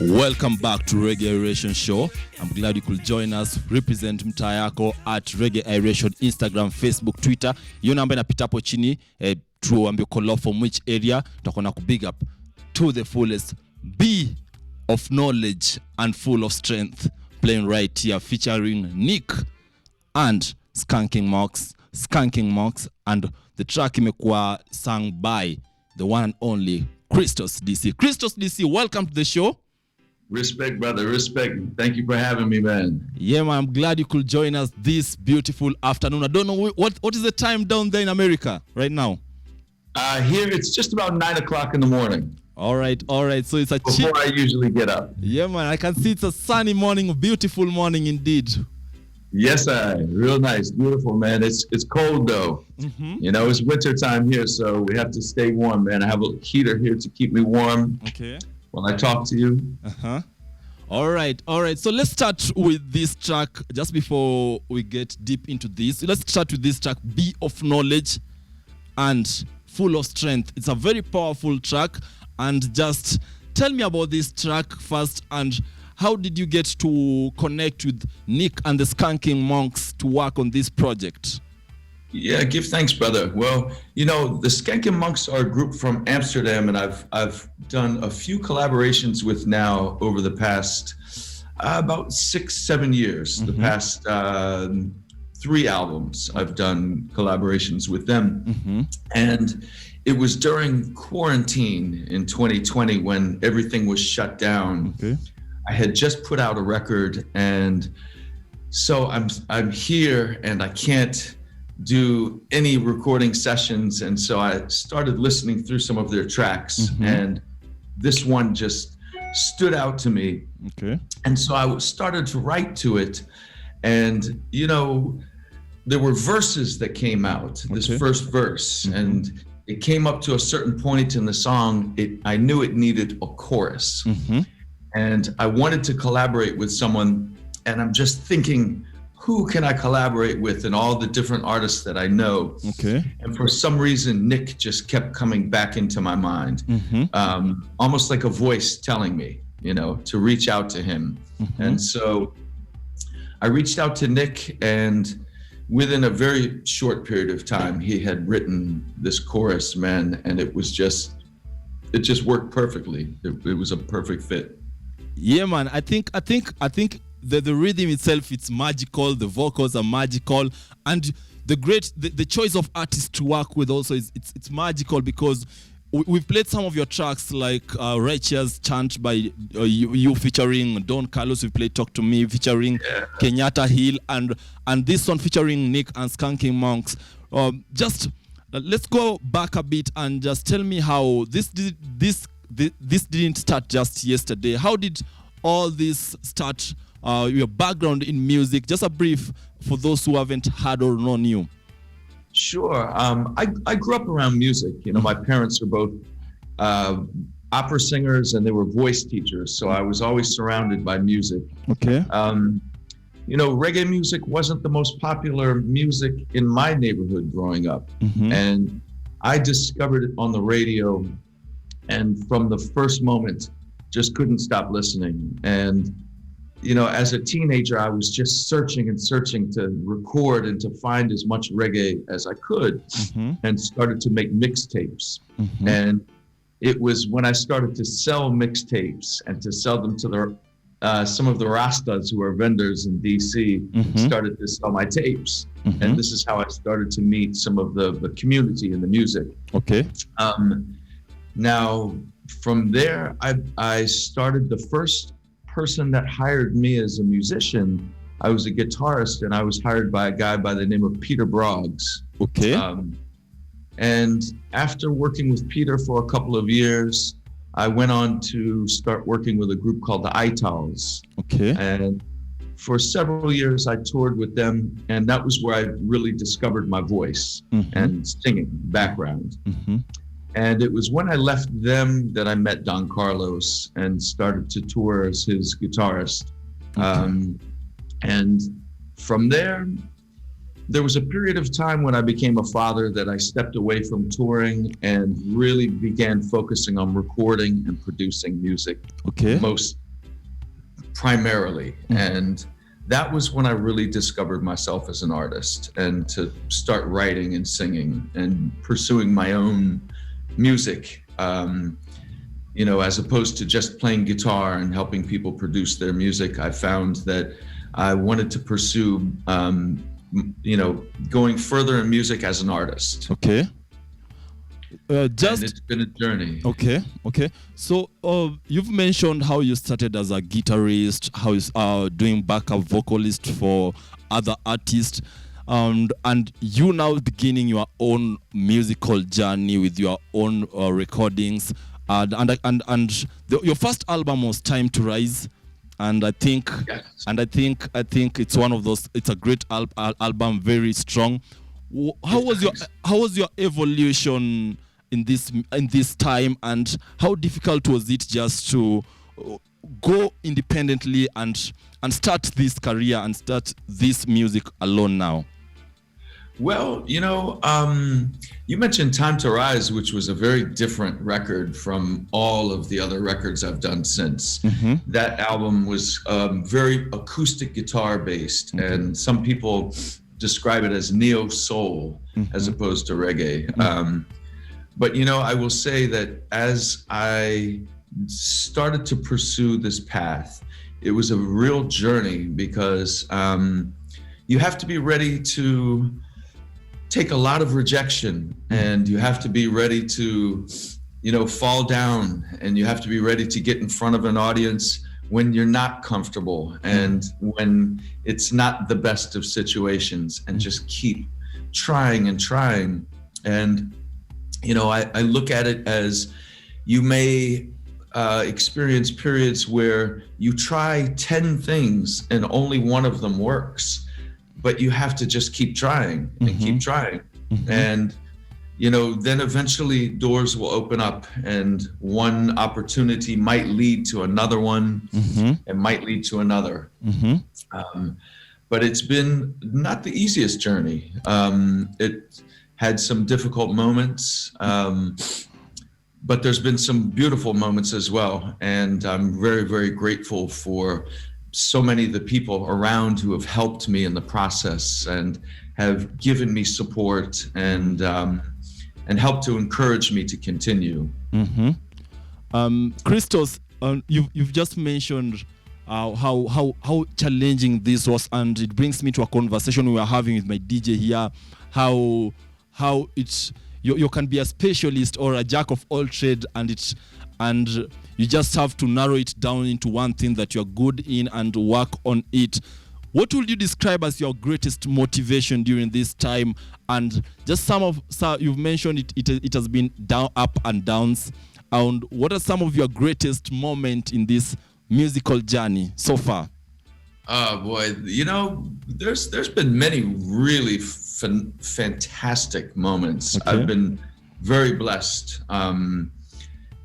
Welcome back to Reggae Iration show. I'm glad you could join us. Represent Mtayako at Reggae Iration, Instagram, Facebook, Twitter. Hiyo namba inapita hapo chini tuambie call from which area. Tutakuwa ku big up to the fullest. Be of knowledge and full of strength. Playing right here featuring Nick and Skanking Mox, and the track imekuwa sung by the one and only Christos DC. Christos DC, welcome to the show. Respect, brother. Respect. Thank you for having me, man. Yeah, man. I'm glad you could join us this beautiful afternoon. I don't know what is the time down there in America right now. Here it's just about 9 o'clock in the morning. All right. So it's before I usually get up. Yeah, man. I can see it's a sunny morning, a beautiful morning indeed. Yes, real nice, beautiful, man. It's cold though. Mm-hmm. You know, it's winter time here, so we have to stay warm, man. I have a heater here to keep me warm. Okay. When I talk to you. All right. So let's start with this track. Just before we get deep into this, let's start with this track, Be of Knowledge and Full of Strength. It's a very powerful track. And just tell me about this track first, and how did you get to connect with Nick and the Skanking Monks to work on this project? Yeah, give thanks, brother. Well, you know, the Skanking Monks are a group from Amsterdam, and I've done a few collaborations with now over the past about 6-7 years. Mm-hmm. The past 3 albums I've done collaborations with them. Mm-hmm. And it was during quarantine in 2020 when everything was shut down. Okay. I had just put out a record, and so I'm here and I can't do any recording sessions, and so I started listening through some of their tracks. Mm-hmm. And this one just stood out to me. Okay. And so I started to write to it, and you know, there were verses that came out. Okay. This first verse. Mm-hmm. And it came up to a certain point in the song. I knew it needed a chorus. Mm-hmm. And I wanted to collaborate with someone, and I'm just thinking, who can I collaborate with, and all the different artists that I know. Okay. And for some reason, Nick just kept coming back into my mind. Mm-hmm. Almost like a voice telling me, you know, to reach out to him. Mm-hmm. And so I reached out to Nick, and within a very short period of time, he had written this chorus, man, and it just worked perfectly. It was a perfect fit. Yeah, man. I think the rhythm itself, it's magical. The vocals are magical, and the choice of artists to work with also it's magical, because we've played some of your tracks like Righteous Chant by you featuring Don Carlos. We played Talk to Me featuring Kenyatta Hill, and this one featuring Nick and Skanking Monks. Just let's go back a bit and just tell me how this didn't start just yesterday. How did all this start? Your background in music, just a brief for those who haven't heard or known you. Sure. I grew up around music. You know, my parents are both opera singers, and they were voice teachers. So I was always surrounded by music. Okay. You know, reggae music wasn't the most popular music in my neighborhood growing up. Mm-hmm. And I discovered it on the radio, and from the first moment, just couldn't stop listening. And you know, as a teenager, I was just searching to record and to find as much reggae as I could. Mm-hmm. And started to make mixtapes. Mm-hmm. And it was when I started to sell mixtapes and to sell them to some of the Rastas who are vendors in DC, mm-hmm. started to sell my tapes. Mm-hmm. And this is how I started to meet some of the community in the music. Okay. Now, from there, I started the first person that hired me as a musician. I was a guitarist, and I was hired by a guy by the name of Peter Broggs. Okay. And after working with Peter for a couple of years, I went on to start working with a group called the Itals. Okay. And for several years, I toured with them, and that was where I really discovered my voice. Mm-hmm. And singing background. Mm-hmm. And it was when I left them that I met Don Carlos and started to tour as his guitarist. Okay. And from there was a period of time when I became a father that I stepped away from touring and really began focusing on recording and producing music. Okay. primarily. And that was when I really discovered myself as an artist, and to start writing and singing and pursuing my own music, as opposed to just playing guitar and helping people produce their music. I found that I wanted to pursue, going further in music as an artist. Okay. And it's been a journey. Okay. So you've mentioned how you started as a guitarist, how you doing backup vocalist for other artists, and you now beginning your own musical journey with your own recordings, your first album was Time to Rise, and I think it's one of those. It's a great album, very strong. How was your evolution in this time, and how difficult was it just to go independently and start this career and start this music alone now? Well, you mentioned Time to Rise, which was a very different record from all of the other records I've done since. That album was very acoustic guitar based, and some people describe it as neo soul as opposed to reggae. But I will say that as I started to pursue this path, it was a real journey, because you have to be ready to take a lot of rejection, and you have to be ready to fall down, and you have to be ready to get in front of an audience when you're not comfortable and when it's not the best of situations, and just keep trying and trying. And I look at it as you may experience periods where you try 10 things and only one of them works, but you have to just keep trying and keep trying. And then eventually doors will open up, and one opportunity might lead to another one, and might lead to another. But it's been not the easiest journey. It had some difficult moments, but there's been some beautiful moments as well. And I'm very, very grateful for so many of the people around who have helped me in the process and have given me support and helped to encourage me to continue. Christos, you've just mentioned how challenging this was, and it brings me to a conversation we were having with my DJ here, how it's you can be a specialist or a jack of all trade, and you just have to narrow it down into one thing that you're good in and work on it. What would you describe as your greatest motivation during this time? And just you've mentioned it has been up and downs. And what are some of your greatest moments in this musical journey so far? Oh boy, there's been many really fantastic moments. Okay. I've been very blessed.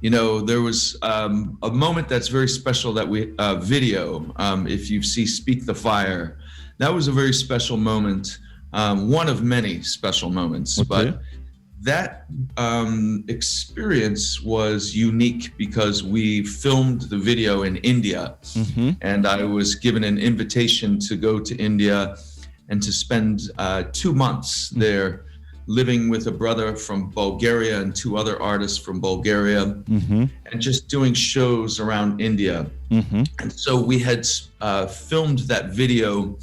There was a moment that's very special that we video. If you see Speak the Fire, that was a very special moment. One of many special moments, but that experience was unique because we filmed the video in India, and I was given an invitation to go to India and to spend 2 months there, living with a brother from Bulgaria and 2 other artists from Bulgaria, and just doing shows around India. And so we had filmed that video,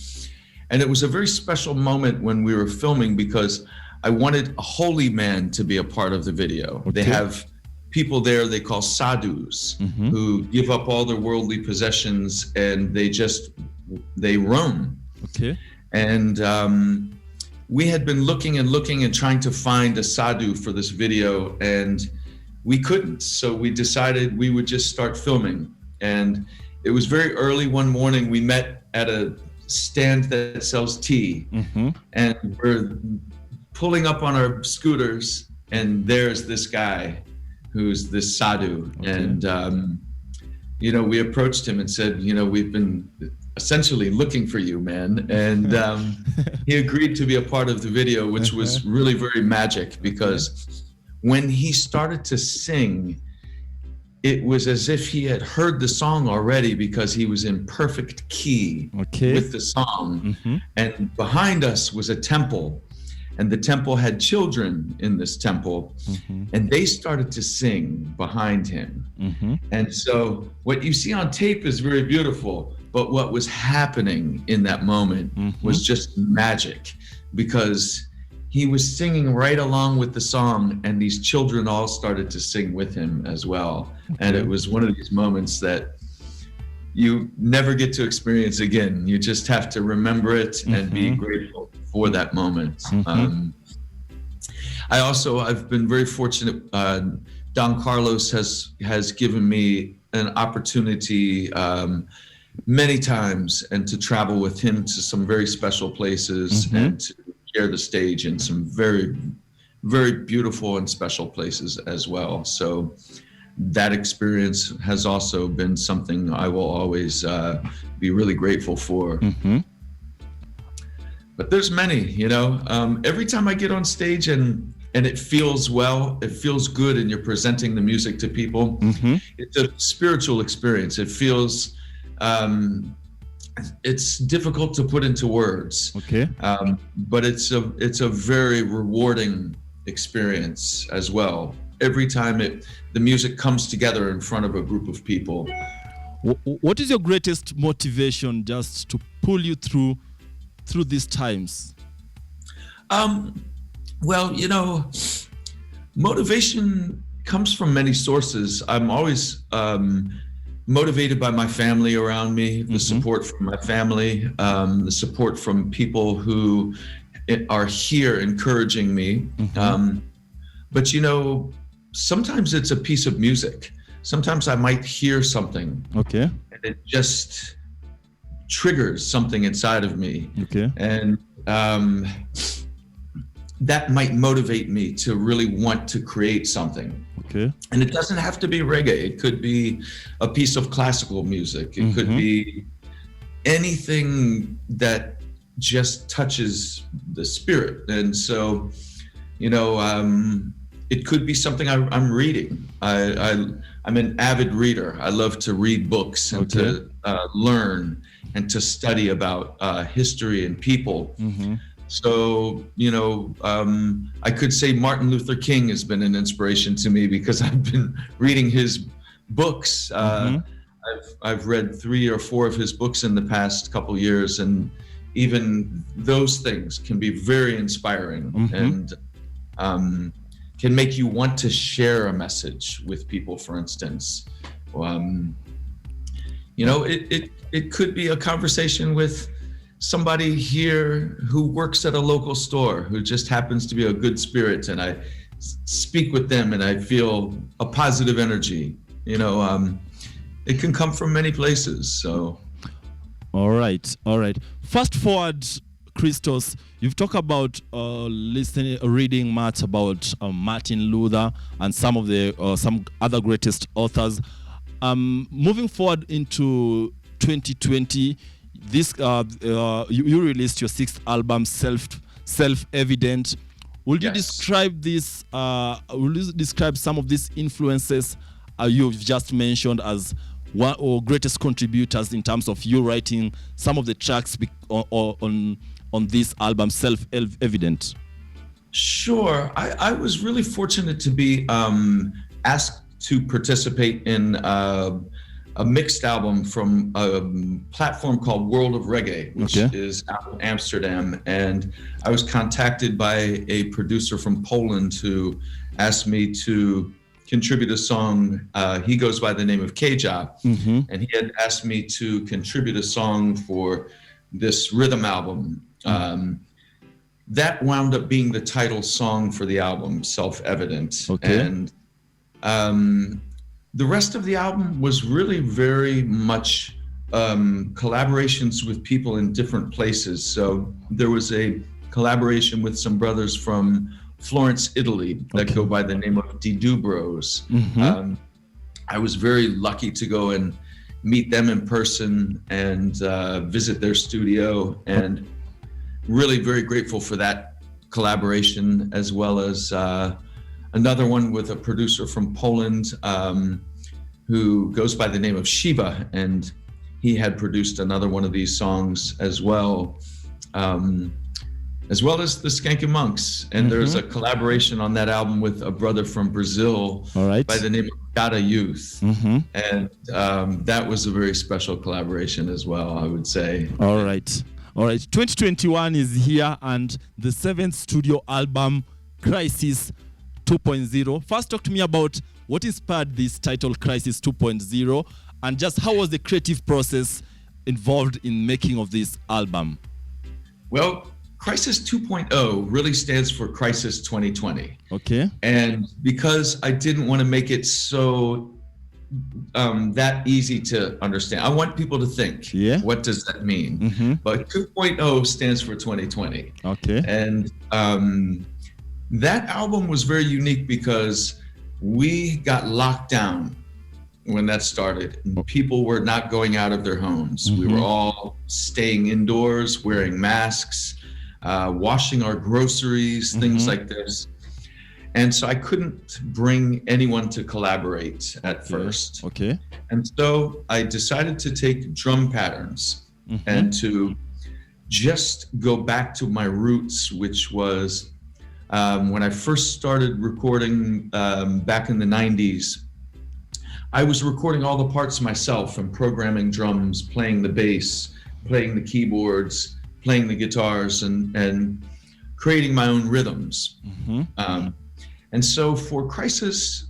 and it was a very special moment when we were filming, because I wanted a holy man to be a part of the video. They have people there they call sadhus, who give up all their worldly possessions, and they roam. And we had been looking and trying to find a sadhu for this video, and we couldn't. So we decided we would just start filming. And it was very early one morning. We met at a stand that sells tea, and we're pulling up on our scooters, and there's this guy who's this sadhu. And we approached him and said, we've been essentially looking for you, man. And he agreed to be a part of the video, which was really very magic, because when he started to sing, it was as if he had heard the song already because he was in perfect key with the song. And behind us was a temple, and the temple had children in this temple, and they started to sing behind him. And so what you see on tape is very beautiful, but what was happening in that moment was just magic, because he was singing right along with the song, and these children all started to sing with him as well. And it was one of these moments that you never get to experience again. You just have to remember it and be grateful for that moment. I've been very fortunate. Don Carlos has given me an opportunity many times, and to travel with him to some very special places and to share the stage in some very, very beautiful and special places as well. So that experience has also been something I will always be really grateful for. But there's many, every time I get on stage and it feels well, it feels good, and you're presenting the music to people, it's a spiritual experience. It feels, it's difficult to put into words, but it's a very rewarding experience as well. Every time the music comes together in front of a group of people. What is your greatest motivation just to pull you through these times? Well, motivation comes from many sources. I'm always motivated by my family around me, the support from my family, the support from people who are here encouraging me. But sometimes it's a piece of music. Sometimes I might hear something, and it just triggers something inside of me, and that might motivate me to really want to create something. And it doesn't have to be reggae. It could be a piece of classical music. It could be anything that just touches the spirit. And so, it could be something I'm reading. I'm an avid reader. I love to read books and to learn and to study about history and people. So, I could say Martin Luther King has been an inspiration to me because I've been reading his books. I've read 3 or 4 of his books in the past couple years, and even those things can be very inspiring and can make you want to share a message with people, for instance. It could be a conversation with somebody here who works at a local store who just happens to be a good spirit, and I speak with them and I feel a positive energy. It can come from many places. So all right. Fast forward, Christos, you've talked about reading much about Martin Luther and some of the some other greatest authors. Moving forward into 2020, this you released your 6th album, Selfevident. Will you describe this? Will you describe some of these influences you've just mentioned as one or greatest contributors in terms of you writing some of the tracks on this album, Selfevident? Sure. I was really fortunate to be asked to participate in a mixed album from a platform called World of Reggae, which is out of Amsterdam. And I was contacted by a producer from Poland who asked me to contribute a song. He goes by the name of Keja, and he had asked me to contribute a song for this rhythm album. That wound up being the title song for the album, Selfevident. And the rest of the album was really very much collaborations with people in different places. So there was a collaboration with some brothers from Florence, Italy, that go by the name of Didu Bros. I was very lucky to go and meet them in person and visit their studio, and really very grateful for that collaboration, as well as another one with a producer from Poland who goes by the name of Shiva, and he had produced another one of these songs as well as the Skanking Monks. And there's a collaboration on that album with a brother from Brazil by the name of Gata Youth. And that was a very special collaboration as well, I would say. All right. 2021 is here, and the 7th studio album, Crisis 2.0. First, talk to me about what inspired this title, Crisis 2.0, and just how was the creative process involved in making of this album? Well, Crisis 2.0 really stands for Crisis 2020. Okay. And because I didn't want to make it so that easy to understand, I want people to think, what does that mean? But 2.0 stands for 2020. Okay. And that album was very unique because we got locked down when that started. And people were not going out of their homes. We were all staying indoors, wearing masks, washing our groceries, things like this. And so I couldn't bring anyone to collaborate at first. Okay. And so I decided to take drum patterns and to just go back to my roots, which was when I first started recording back in the 90s. I was recording all the parts myself and programming drums, playing the bass, playing the keyboards, playing the guitars, and creating my own rhythms. And so for Crisis,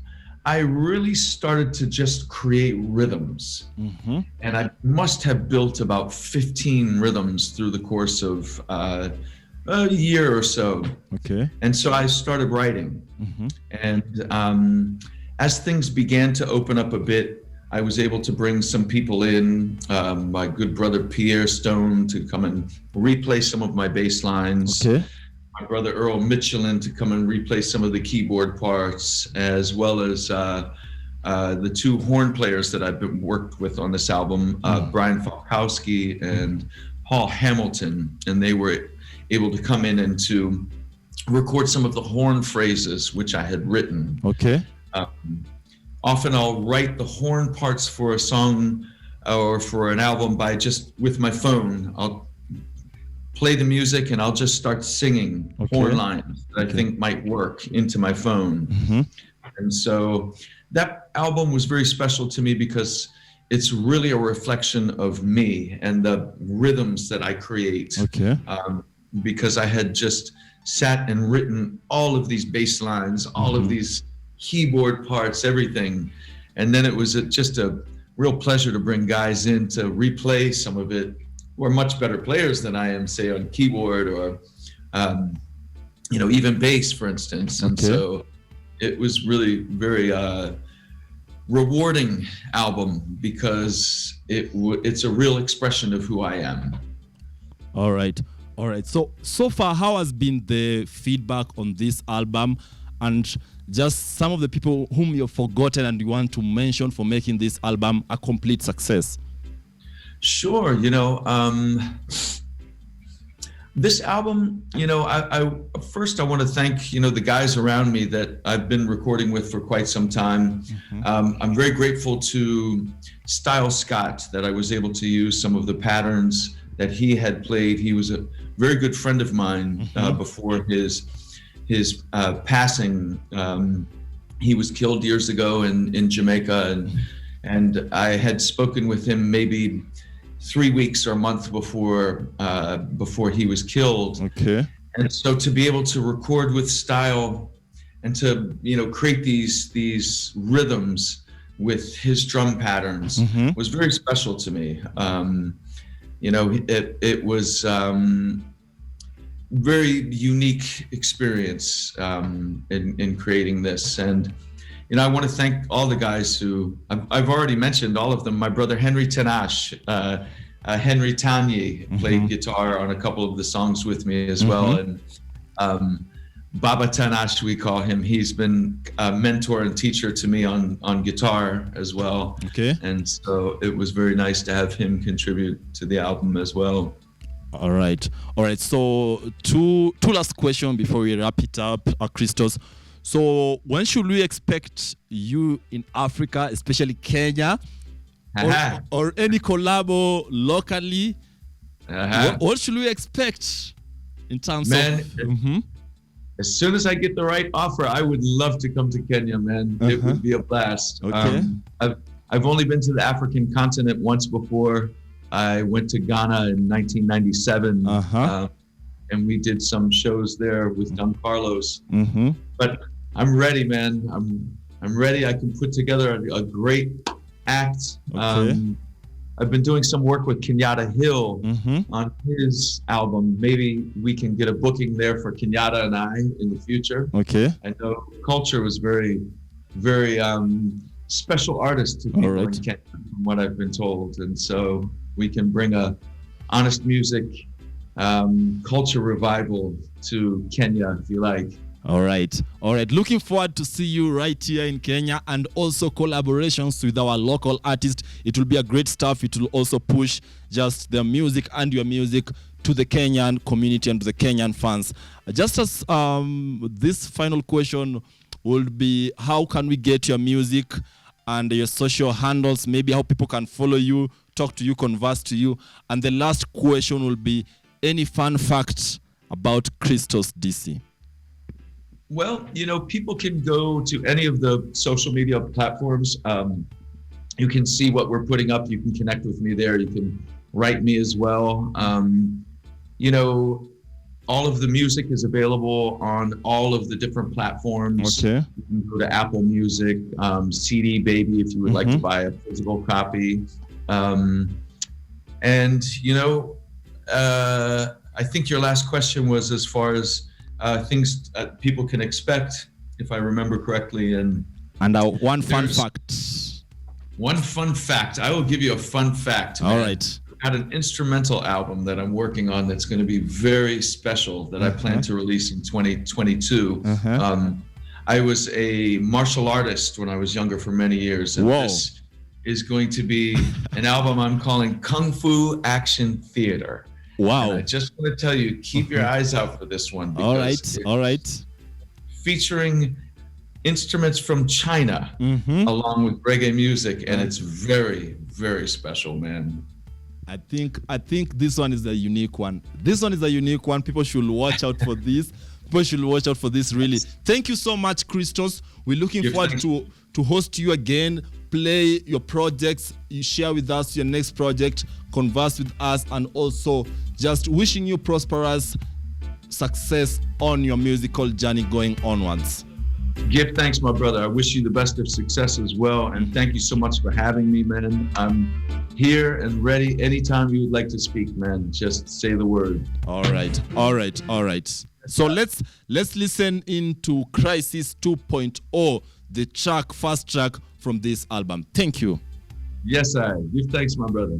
I really started to just create rhythms. And I must have built about 15 rhythms through the course of a year or so. Okay. And so I started writing. And as things began to open up a bit, I was able to bring some people in, my good brother Pierre Stone to come and replay some of my bass lines. Okay. My brother Earl Michelin to come and replay some of the keyboard parts, as well as the two horn players that I've been worked with on this album, Brian Falkowski and Paul Hamilton. And they were able to come in and to record some of the horn phrases which I had written. Okay. Often I'll write the horn parts for a song or for an album by just with my phone. I'll play the music and I'll just start singing horn lines that I think might work into my phone. And so that album was very special to me because it's really a reflection of me and the rhythms that I create. Okay. Because I had just sat and written all of these bass lines, all of these keyboard parts, everything. And then it was just a real pleasure to bring guys in to replay some of it, who are much better players than I am, say on keyboard or, even bass, for instance. And so it was really very rewarding album because it's a real expression of who I am. All right. So far, how has been the feedback on this album, and just some of the people whom you've forgotten and you want to mention for making this album a complete success? Sure. This album, I first I want to thank, the guys around me that I've been recording with for quite some time. I'm very grateful to Style Scott that I was able to use some of the patterns that he had played. He was a very good friend of mine before his passing. He was killed years ago in Jamaica, and I had spoken with him maybe 3 weeks or a month before he was killed. Okay. And so to be able to record with Style and to create these rhythms with his drum patterns was very special to me. It was very unique experience in creating this. And I want to thank all the guys who I've already mentioned all of them. My brother Henry Tanash, Henry Tanye played guitar on a couple of the songs with me as well. And Baba Tanash, we call him. He's been a mentor and teacher to me on guitar as well. Okay. And so it was very nice to have him contribute to the album as well. All right. So two last questions before we wrap it up, Christos. So when should we expect you in Africa, especially Kenya, or any collabo locally? What should we expect in terms of? As soon as I get the right offer, I would love to come to Kenya, man. It would be a blast. Okay. I've only been to the African continent once before. I went to Ghana in 1997, and we did some shows there with Don Carlos. But I'm ready, man. I'm ready. I can put together a great act. I've been doing some work with Kenyatta Hill on his album. Maybe we can get a booking there for Kenyatta and I in the future. Okay. I know Culture was very, very special artist to people in Kenya, from what I've been told. And so we can bring a honest music culture revival to Kenya, if you like. All right. Looking forward to see you right here in Kenya, and also collaborations with our local artists. It will be a great stuff. It will also push just their music and your music to the Kenyan community and to the Kenyan fans. Just as this final question will be, how can we get your music and your social handles? Maybe how people can follow you, talk to you, converse to you. And the last question will be, any fun facts about Christos DC? Well, people can go to any of the social media platforms. You can see what we're putting up. You can connect with me there. You can write me as well. All of the music is available on all of the different platforms. Okay. You can go to Apple Music, CD Baby, if you would like to buy a physical copy. I think your last question was as far as things people can expect, if I remember correctly. And one fun fact. One fun fact. I will give you a fun fact. All right. I had an instrumental album that I'm working on that's going to be very special that I plan to release in 2022. I was a martial artist when I was younger for many years. And this is going to be an album I'm calling Kung Fu Action Theater. Wow. And I just want to tell you, keep your eyes out for this one. All right. Featuring instruments from China along with reggae music, and it's very, very special, man. I think this one is a unique one. People should watch out for this. Really. Thank you so much, Christos. We're looking forward to host you again, play your projects, you share with us your next project, converse with us, and also just wishing you prosperous success on your musical journey going onwards. Give thanks, my brother. I wish you the best of success as well. And thank you so much for having me, man. I'm here and ready anytime you would like to speak, man. Just say the word. All right. So let's listen into Crisis 2.0, the first track from this album. Thank you. Yes, I give thanks, my brother.